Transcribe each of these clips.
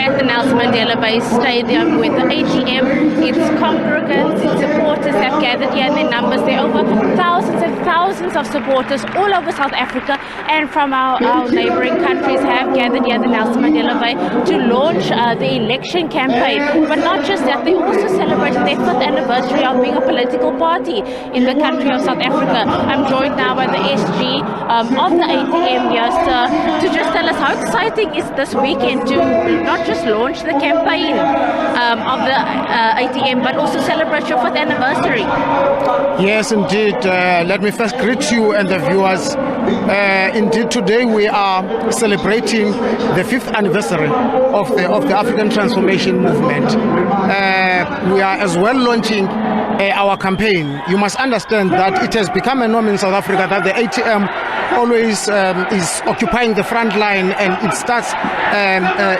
at the Nelson Mandela Bay Stadium with the ATM. Its congregants, its supporters have gathered here in their numbers. There are over thousands and thousands of supporters all over South Africa and from our neighboring countries have gathered here at the Nelson Mandela Bay to launch the election campaign. But not just that, they also celebrated their 5th anniversary of being a political party in the country of South Africa. I'm joined now by the SG of the ATM here, sir, to just tell us how exciting is this weekend to not just launch the campaign of the ATM, but also celebrate your 5th anniversary. Yes, indeed. Let me first greet you and the viewers. Indeed, today we are celebrating the 5th anniversary of the African Transformation Movement. We are as well launching our campaign. You must understand that it has become a norm in South Africa that the ATM always is occupying the front line, and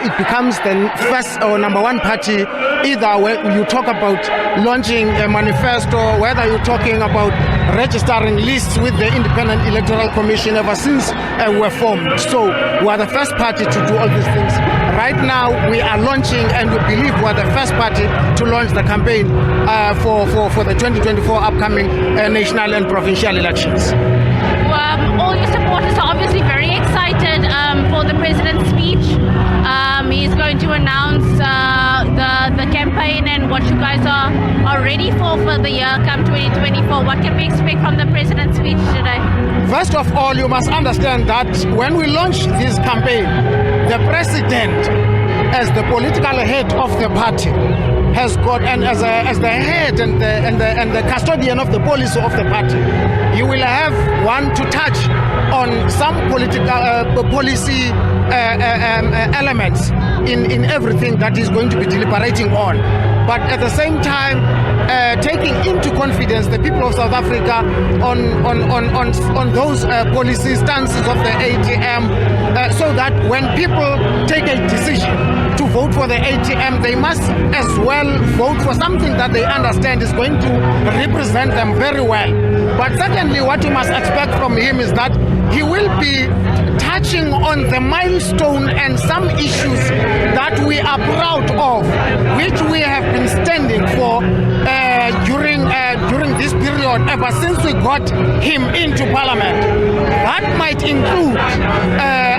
it becomes the first or number one party, either when you talk about launching a manifesto, whether you're talking about registering lists with the Independent Electoral Commission ever since we're formed. So we are the first party to do all these things. Right now we are launching, and we believe we are the first party to launch the campaign for the 2024 upcoming national and provincial elections. All your supporters are obviously very excited for the president's speech. He's going to announce the campaign and what you guys are ready for the year come 2024. What can we expect from the president's speech today? First of all, you must understand that when we launch this campaign, the president, as the political head of the party, has got, and as the head and the custodian of the policy of the party, you will have one to touch on some political policy elements in everything that is going to be deliberating on. But at the same time, taking into confidence the people of South Africa on those policy stances of the ATM, so that when people take a decision to vote for the ATM, they must as well vote for something that they understand is going to represent them very well. But secondly, what you must expect from him is that he will be touching on the milestone and some issues that we are proud of, which we have been standing for during this period ever since we got him into parliament. That might include,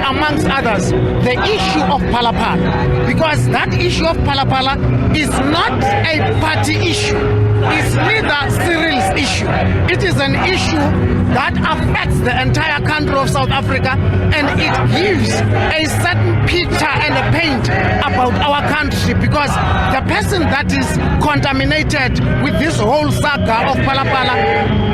amongst others, the issue of Palapala, because that issue of Palapala is not a party issue. It's neither Cyril's issue. It is an issue that affects the entire country of South Africa, and it gives a certain picture and a paint about our country, because the person that is contaminated with this whole saga of Palapala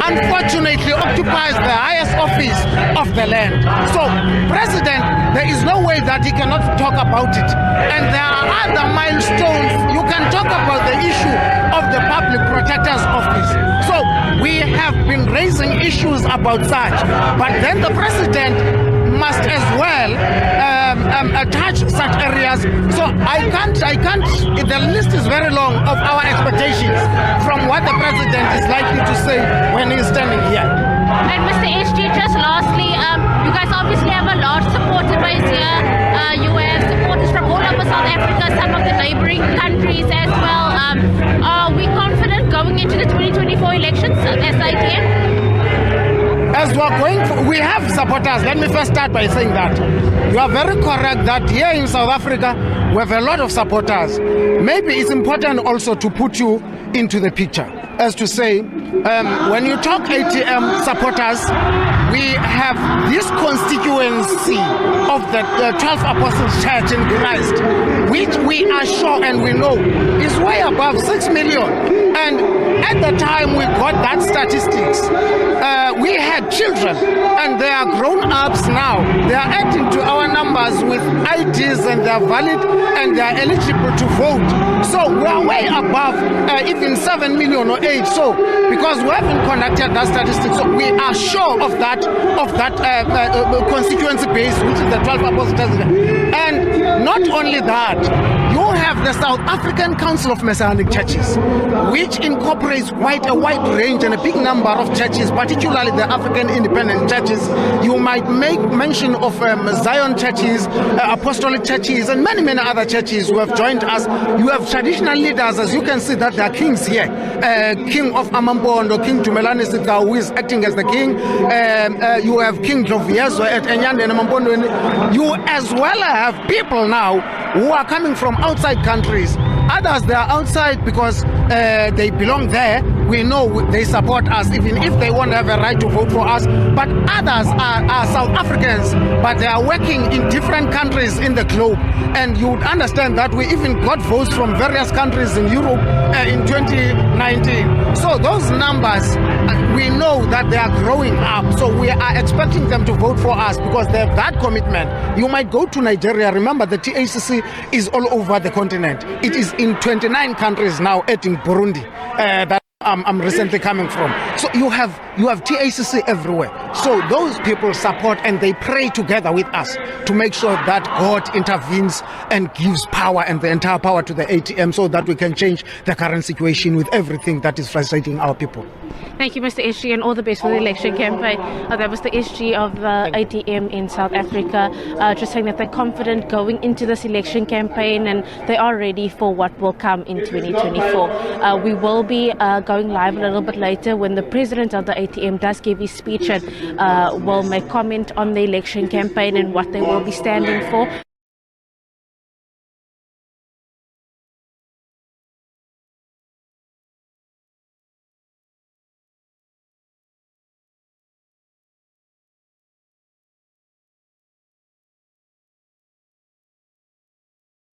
unfortunately occupies the highest office of the land. So, President, there is no way that he cannot talk about it. And there are other milestones. You can talk about the issue of the public protector's office. So we have been raising issues about such, but then the president must as well touch such areas. So I can't, the list is very long of our expectations from what the president is likely to say when he's standing here. And Mr. SG, just lastly, you guys obviously have a large supporter base here. You have supporters from all over South Africa, some of the neighboring countries as well. Are we confident going into the 2024 elections as ATM? As we are going, we have supporters. Let me first start by saying that you are very correct that here in South Africa we have a lot of supporters. Maybe it's important also to put you into the picture, as to say, when you talk ATM supporters, we have this constituency of the 12 Apostles Church in Christ, which we are sure and we know is way above 6 million. And at the time we got that statistics, we had children, and they are grown-ups now. They are adding to our numbers with IDs, and they are valid and they are eligible to vote. So we are way above even 7 million or 8. So because we haven't conducted that statistics, so we are sure of that constituency base, which is the 12 apostles. And not only that, you have the South African Council of Messianic Churches, which incorporates quite a wide range and a big number of churches, particularly the African independent churches. You might make mention of Zion churches, apostolic churches, and many, many other churches who have joined us. You have traditional leaders, as you can see, that there are kings here. King of Amampondo, King Tumelani Sitau, who is acting as the king. You have King Joviezo at Enyande and Amampondo. You as well have people now who are coming from outside countries. Others, they are outside because they belong there. We know they support us, even if they won't have a right to vote for us. But others are South Africans, but they are working in different countries in the globe. And you would understand that we even got votes from various countries in Europe in 2019. So those numbers, we know that they are growing up. So we are expecting them to vote for us because they have that commitment. You might go to Nigeria. Remember, the TACC is all over the continent. It is in 29 countries now, adding Burundi. That I'm recently coming from. So you have TACC everywhere. So those people support and they pray together with us to make sure that God intervenes and gives power and the entire power to the ATM so that we can change the current situation with everything that is frustrating our people. Thank you, Mr. SG, and all the best for the election campaign. That was the SG of ATM in South Africa, just saying that they're confident going into this election campaign and they are ready for what will come in 2024. We will be going live a little bit later when the president of the ATM does give his speech and will make comment on the election campaign and what they will be standing for.